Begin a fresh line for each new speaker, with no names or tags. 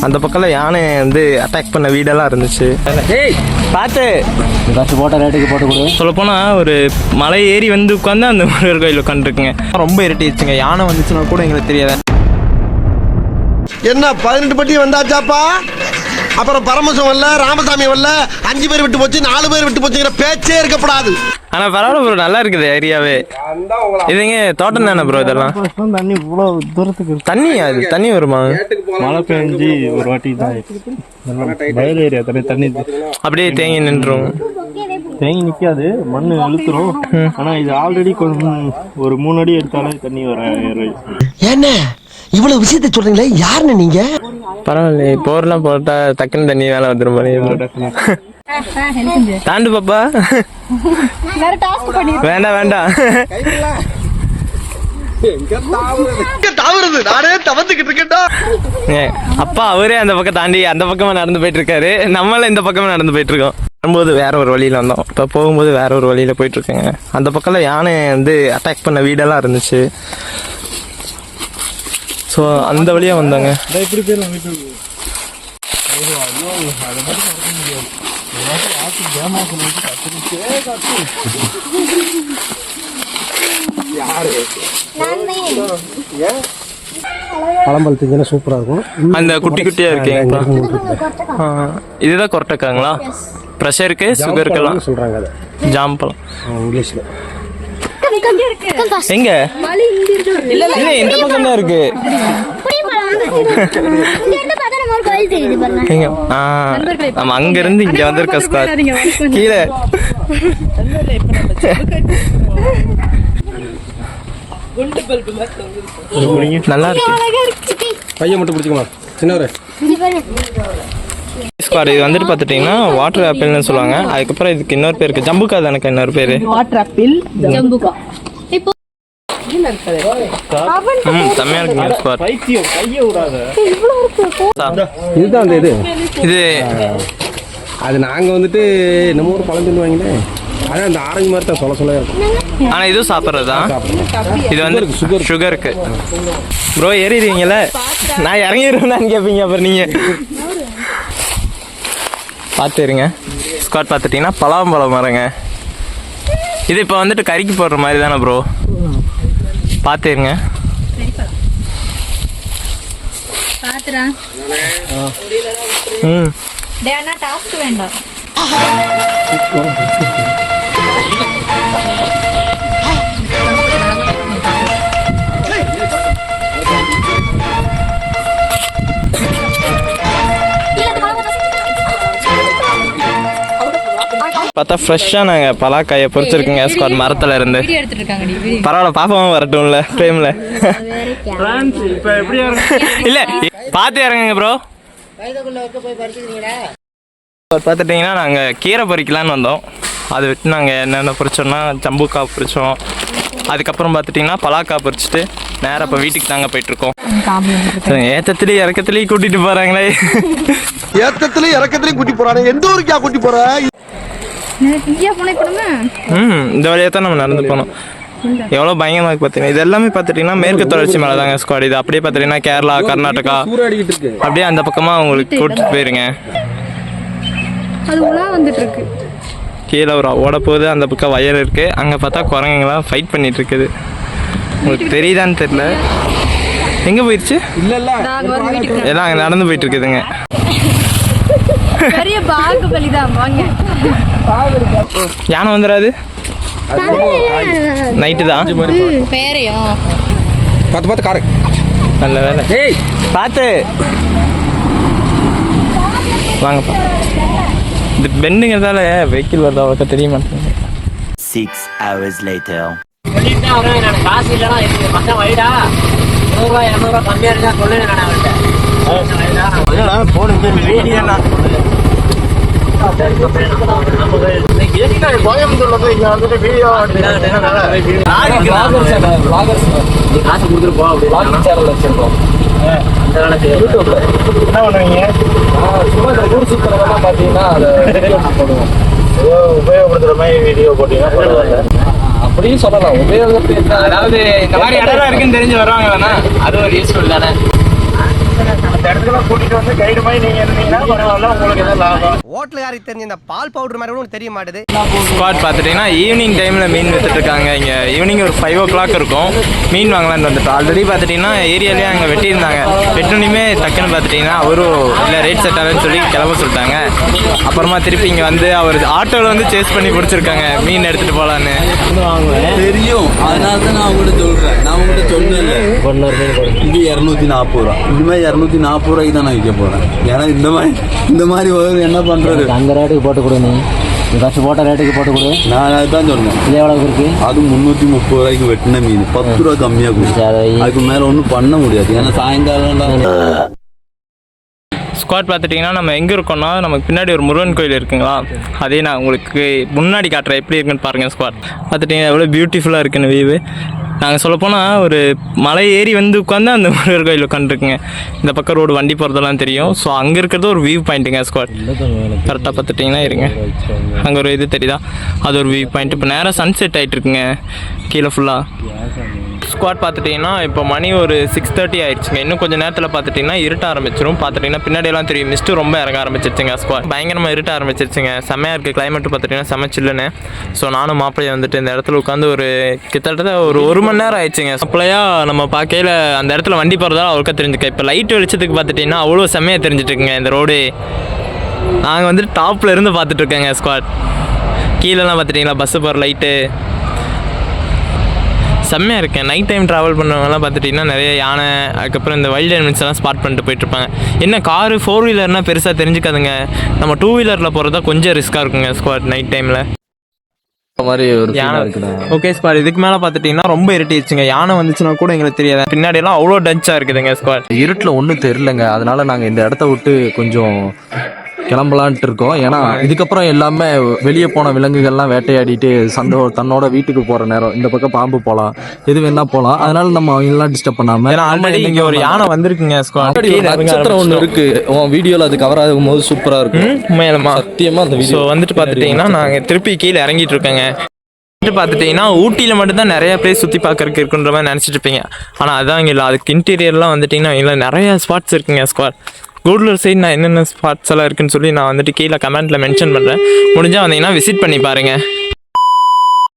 அந்த பக்கம் யானை வந்து அட்டாக் பண்ண வீடெல்லாம் இருந்துச்சு. பார்த்து
போட்ட ரேட்டுக்கு போட்டு கொடு.
சொல்லப்போனா ஒரு மலை ஏறி வந்து உட்காந்து அந்த முருகர் கோயில் உட்காந்துருக்குங்க. ரொம்ப இருட்டிடுச்சுங்க. யானை வந்துச்சுன்னா கூட எங்களுக்கு தெரியாது.
என்ன 18 பட்டி வந்தாச்சாப்பா? அப்புறம் பரமசம் வரல, ராமசாமி வரல, 5 பேர் விட்டு போச்சு, 4 பேர் விட்டு போச்சுங்கிற பேச்சே இருக்கப்படாது.
ஆனா பரவாயில்ல ப்ரோ, நல்லா இருக்குது ஏரியாவே. இதுங்க தோட்டம் தானே ப்ரோ இதெல்லாம்?
தண்ணி இவ்வளவு தூரத்துக்கு
தண்ணி அது தண்ணி வருமா?
மழை பெஞ்சு ஒரு வாட்டி தான் வயல் ஏரியா தண்ணி
அப்படியே தேங்கி நின்றும்.
தேங்கி நிக்காது, மண்ணு அழுத்துரும். ஆனா இது ஆல்ரெடி கொஞ்சம் ஒரு 3 அடி எடுத்தாலே தண்ணி வர.
என்ன இவ்வளவு விஷயத்த சொல்றீங்களே, யாருன்னு நீங்க?
பரவாயில்ல, போர்லாம் போட்டா டக்குன்னு தண்ணி வேலை வந்துடும். தாண்டு பாப்பா. வேண்டாம் வேண்டாம். அப்பா அவரே அந்த பக்கம் தாண்டி அந்த பக்கமா நடந்து போயிட்டு இருக்காரு. நம்மளும் இந்த பக்கமா நடந்து போயிட்டு இருக்கோம். வரும்போது வேற ஒரு வழியில வந்தோம், இப்ப போகும்போது வேற ஒரு வழியில போயிட்டு இருக்கேங்க. அந்த பக்கம் யானை வந்து அட்டாக் பண்ண வீடெல்லாம் இருந்துச்சு. ஸோ அந்த வழியா வந்தாங்க.
இப்படி போயிடலாம் வீட்டுக்கு. பழம்பல் திங்கன்னா சூப்பரா இருக்கும்.
அந்த குட்டி குட்டியா இருக்கீங்க. இதுதான் கொரட்டைக்காங்களா? ப்ரெஷருக்கு சுகருக்கெல்லாம்
சொல்றாங்க. அதை
ஜாம்பழம்
இங்கிலீஷ்ல
எங்க? இல்ல இந்த பக்கம் தான் இருக்கு. நம்ம அங்க இருந்து இங்க வந்திருக்க ஸ்கார் கீழே. நல்லா இருக்கு.
பையன் மட்டும் பிடிச்சிக்கலாம் சின்னவரே.
ஸ்குவாட் இது வந்துட்டு பார்த்துட்டிங்கன்னா வாட்டர் ஆப்பிள்னு சொல்லுவாங்க. அதுக்கப்புறம் இதுக்கு இன்னொரு பேர் இருக்குது, ஜம்புக்கா தானே இன்னொரு பேர்.
வாட்டர் ஆப்பிள் ஜம்புக்கா. இப்போ
செம்மையா இருக்குங்க ஸ்குவாட்.
இதுதான் அந்த இது
அது நாங்க வந்துட்டு நம்ம ஊர் பழம் சொல்லுவாங்களே, அதான் அந்த ஆரஞ்சு மாதிரி தான் சொல்ல இருக்கும்.
ஆனால் இதுவும் சாப்பிட்றது தான். இது வந்து சுகருக்கு. ப்ரோ ஏறிடுவீங்களே, நான் இறங்கிடுவேன்னு கேட்பீங்க. அப்புறம் நீங்கள் பார்த்துருங்க. ஸ்குவாட் பார்த்துட்டிங்கன்னா பலாம்பழம் மரங்க. இது இப்போ வந்துட்டு கறிக்கு போடுற மாதிரி தானே ப்ரோ? பார்த்துருங்க.
டாஸ்க் வேண்டாம்.
பார்த்தா ஃப்ரெஷ்ஷாக நாங்கள் பலாக்காயை பொறிச்சிருக்கோங்க ஸ்குவாட் மரத்தில் இருந்து. பரவாயில்ல, பாப்பாவும் வரட்டும்ல டைமில். இல்லை பார்த்து இறங்குங்க ப்ரோ. பார்த்துட்டிங்கன்னா நாங்கள் கீரை பறிக்கலான்னு வந்தோம். அதை விட்டு நாங்கள் என்னென்ன பறிச்சோம்னா ஜம்புக்காய் பறித்தோம். அதுக்கப்புறம் பார்த்துட்டிங்கன்னா பலாக்காய் பறிச்சுட்டு நேராக இப்போ வீட்டுக்கு தாங்க போயிட்டுருக்கோம். ஏற்றத்துலேயும் இறக்கத்துலேயும் கூட்டிகிட்டு போகிறாங்களே.
ஏற்றத்துலேயும் இறக்கத்துலேயும் கூட்டி போகிறாங்க. எந்த ஊருக்கா கூட்டி போகிற?
இந்த வழியாக தான் நம்ம நடந்து போனோம். எவ்வளோ பயங்கரமாக இருக்குது பார்த்தீங்கன்னா. இது எல்லாமே பார்த்துட்டிங்கன்னா மேற்கு தொடர்ச்சி மலை தாங்க ஸ்குவாட். இது அப்படியே பார்த்துட்டிங்கன்னா கேரளா, கர்நாடகா அப்படியே அந்த பக்கமாக உங்களுக்கு கூட்டிட்டு போயிருங்க. கீழே ஒரு ஓட போகுது, அந்த பக்கம் வயல் இருக்குது. அங்கே பார்த்தா குரங்குங்களாம் ஃபைட் பண்ணிட்டு இருக்குது. உங்களுக்கு தெரியுதான்னு தெரியல. எங்கே போயிடுச்சு? எல்லாம் அங்கே நடந்து போயிட்டு இருக்குதுங்க. யானை வந்துடாது, நைட்டு தான்.
பார்த்து காரு
நல்ல வேலை. ஏய் பார்த்து வாங்கப்பா. இந்த பெண்டுங்கிறதால வெஹிக்கிள் வருது அவ்வளோக்கா தெரிய மாட்டேங்குது.
6 hours later.
காசு இல்லைனா பக்கம் வைடா, 100 ரூபா 200 ரூபா கம்மியா இருக்கா சொல்லுங்க.
கோயம்புத்தூர்ல போய் இங்க வந்துட்டு வீடியோ
காசு கொடுத்துட்டு போ.
என்ன பண்ணுவீங்க? சும்மா இந்த ஊர் சுற்றுறதெல்லாம் பார்த்தீங்கன்னா அதை போடுவோம்.
உபயோகப்படுத்துற மாதிரி வீடியோ போட்டீங்கன்னா
அப்படியும் சொல்லலாம். உபயோகத்தை
அதாவது இந்த மாதிரி இடம் இருக்குன்னு தெரிஞ்சு வருவாங்களாண்ணா, அது ஒரு யூஸ்ஃபுல் தானே.
அந்த இடத்துக்குலாம் கூட்டிட்டு வந்து கைடு மாதிரி நீங்க இருந்தீங்கன்னா பரவாயில்ல, உங்களுக்கு எதாவது லாபம்.
ஹோட்டலுக்காரி தெரிஞ்ச இந்த பால் பவுடர் மாதிரி கூட தெரிய மாட்டுது.
ஸ்பாட் பார்த்துட்டிங்கன்னா ஈவினிங் டைமில் மீன் வித்துட்டு இருக்காங்க. இங்கே ஈவினிங் ஒரு 5 o'clock இருக்கும். மீன் வாங்கலான்னு வந்துட்டோம். ஆல்ரெடி பார்த்துட்டிங்கன்னா ஏரியாலேயே அங்கே வெட்டியிருந்தாங்க. வெட்டினுமே டக்குன்னு பார்த்துட்டிங்கன்னா அவரும் இல்லை ரேட் செட் ஆகுதுன்னு சொல்லி கிளம்ப சொல்லிட்டாங்க. அப்புறமா திருப்பி இங்கே வந்து அவர் ஆட்டோவில் வந்து சேஸ் பண்ணி பிடிச்சிருக்காங்க மீன் எடுத்துகிட்டு போகலான்னு.
தெரியும், அதனால தான் நான் உங்கள்கிட்ட சொல்கிறேன். நான் உங்கள்கிட்ட சொன்னேன் இது 240 ரூபா. இதுமாதிரி 240 ரூபாய்க்கு தான் நான் விற்க போகிறேன். ஏன்னா இந்த மாதிரி என்ன பண்ணுறது,
அந்த ரேட்டுக்கு போட்டு கொடு. நீ ஃபஸ்ட்டு போட்ட ரேட்டுக்கு போட்டு கொடு.
நான் அதுதான் சொன்னேன்.
இது எவ்வளோக்கு இருக்கு?
அது 330 ரூபாய்க்கு வெட்டின மீன் 10 ரூபா கம்மியாக கொடுத்து அதுக்கு மேலே ஒன்றும் பண்ண முடியாது. ஏன்னா சாயங்காலம்
ஸ்குவாட் பார்த்துட்டிங்கன்னா நம்ம எங்கே இருக்கோம்னா நமக்கு பின்னாடி ஒரு முருகன் கோயில் இருக்குங்களா, அதே நான் உங்களுக்கு முன்னாடி காட்டுறேன் எப்படி இருக்குன்னு பாருங்கள். ஸ்குவாட் பார்த்துட்டிங்கன்னா எவ்வளோ பியூட்டிஃபுல்லாக இருக்குன்னு வியூவு. நாங்கள் சொல்லப்போனால் ஒரு மலை ஏறி வந்து உட்காந்து அந்த முருகர் கோயில் உட்காந்துருக்குங்க. இந்த பக்கம் ரோடு வண்டி போகிறதெல்லாம் தெரியும். ஸோ அங்கே இருக்கிறது ஒரு வியூ பாயிண்ட்டுங்க. ஸ்குவாட் கரெக்டாக பார்த்துட்டிங்கன்னா இருங்க, அங்கே ஒரு இது தெரியுதா, அது ஒரு வியூ பாயிண்ட். இப்போ நேராக சன்செட் ஆகிட்டு இருக்குங்க கீழே ஃபுல்லாக. ஸ்குவாட் பார்த்துட்டிங்கன்னா இப்போ மணி ஒரு 6:30 ஆயிடுச்சுங்க. இன்னும் கொஞ்சம் நேரத்தில் பார்த்துட்டிங்கன்னா இருட்ட ஆரம்பிச்சிடும். பார்த்துட்டிங்கன்னா பின்னாடியெல்லாம் தெரியும் மிஸ்ட்டு ரொம்ப இறங்க ஆரம்பிச்சிருச்சுங்க. ஸ்குவாட் பயங்கரமாக இருட்ட ஆரம்பிச்சிருச்சுங்க. செம்மையாக இருக்குது கிளைமேட்டு பார்த்துட்டிங்கன்னா செம்ம சில்லுன்னு. ஸோ நானும் மாப்பிள்ளையை வந்துட்டு இந்த இடத்துல உட்காந்து ஒரு கிட்டத்தட்ட ஒரு 1 மணி நேரம் ஆயிடுச்சுங்க. மாப்பிள்ளையா நம்ம பார்க்கையில் அந்த இடத்துல வண்டி போகிறதால அவருக்கா தெரிஞ்சுக்க. இப்போ லைட் வெளிச்சத்துக்கு பார்த்துட்டிங்கன்னா அவ்வளோ செம்மையாக தெரிஞ்சிட்ருக்குங்க இந்த ரோடு. நாங்கள் வந்துட்டு டாப்பில் இருந்து பார்த்துட்ருக்கேங்க. ஸ்குவாட் கீழெல்லாம் பார்த்துட்டிங்களா பஸ்ஸு போகிற லைட்டு செம்மையாக இருக்கேன். நைட் டைம் ட்ராவல் பண்ணுறவங்கலாம் பார்த்துட்டிங்கன்னா நிறைய யானை, அதுக்கப்புறம் இந்த வைல்ட் அனிமல்ஸ் எல்லாம் ஸ்பாட் பண்ணிட்டு போயிட்டுருப்பாங்க. என்ன காரு 4 வீலர்னால் பெருசாக தெரிஞ்சுக்காதுங்க. நம்ம 2 வீலரில் போகிறதா கொஞ்சம் ரிஸ்க்காக இருக்குங்க ஸ்குவாட் நைட் டைமில்.
மாதிரி ஒரு
யானை ஓகே ஸ்குவாட். இதுக்கு மேலே பார்த்துட்டிங்கன்னா ரொம்ப இருட்டிடுச்சுங்க. யானை வந்துச்சுன்னா கூட எங்களுக்கு தெரியாது. பின்னாடியெல்லாம் அவ்வளோ டச்சாக இருக்குதுங்க ஸ்குவாட்.
இருட்டில் ஒன்றும் தெரிலங்க. அதனால நாங்கள் இந்த இடத்த விட்டு கொஞ்சம் கிளம்பலான்ட்டு இருக்கோம். ஏன்னா இதுக்கப்புறம் எல்லாமே வெளியே போன விலங்குகள்லாம் வேட்டையாடிட்டு தன்னோட வீட்டுக்கு போகிற நேரம். இந்த பக்கம் பாம்பு போகலாம், எது வேணா போகலாம். அதனால நம்ம அவங்கெல்லாம் டிஸ்டர்ப் பண்ணாமல்.
ஏன்னா ஆல்ரெடி இங்கே ஒரு யானை வந்திருக்குங்க ஸ்குவாட்.
நட்சத்திரம் ஒன்று இருக்கு உன் வீடியோவில், அது கவர் ஆகும் போது சூப்பராக இருக்கும்.
உண்மையிலமா
சத்தியமாக அந்த
வீடியோ வந்துட்டு பார்த்துட்டிங்கன்னா நாங்கள் திருப்பி கீழே இறங்கிட்டு இருக்கேங்க. பார்த்துட்டிங்கன்னா ஊட்டியில் மட்டும்தான் நிறைய பிளேஸ் சுற்றி பார்க்கறதுக்கு இருக்குன்ற மாதிரி நினச்சிட்டு இருப்பீங்க. ஆனால் அதான் இங்கே இல்லை. அதுக்கு இன்டீரியர்லாம் வந்துட்டிங்கன்னா இங்கே நிறைய ஸ்பாட்ஸ் இருக்குங்க ஸ்குவாட். கூடலூர் சைடு நான் என்னென்ன ஸ்பாட்ஸ் எல்லாம் இருக்குன்னு சொல்லி நான் வந்துட்டு கீழே கமெண்ட்டில் மென்ஷன் பண்ணுறேன். முடிஞ்சால் வந்தீங்கன்னா விசிட் பண்ணி பாருங்கள்.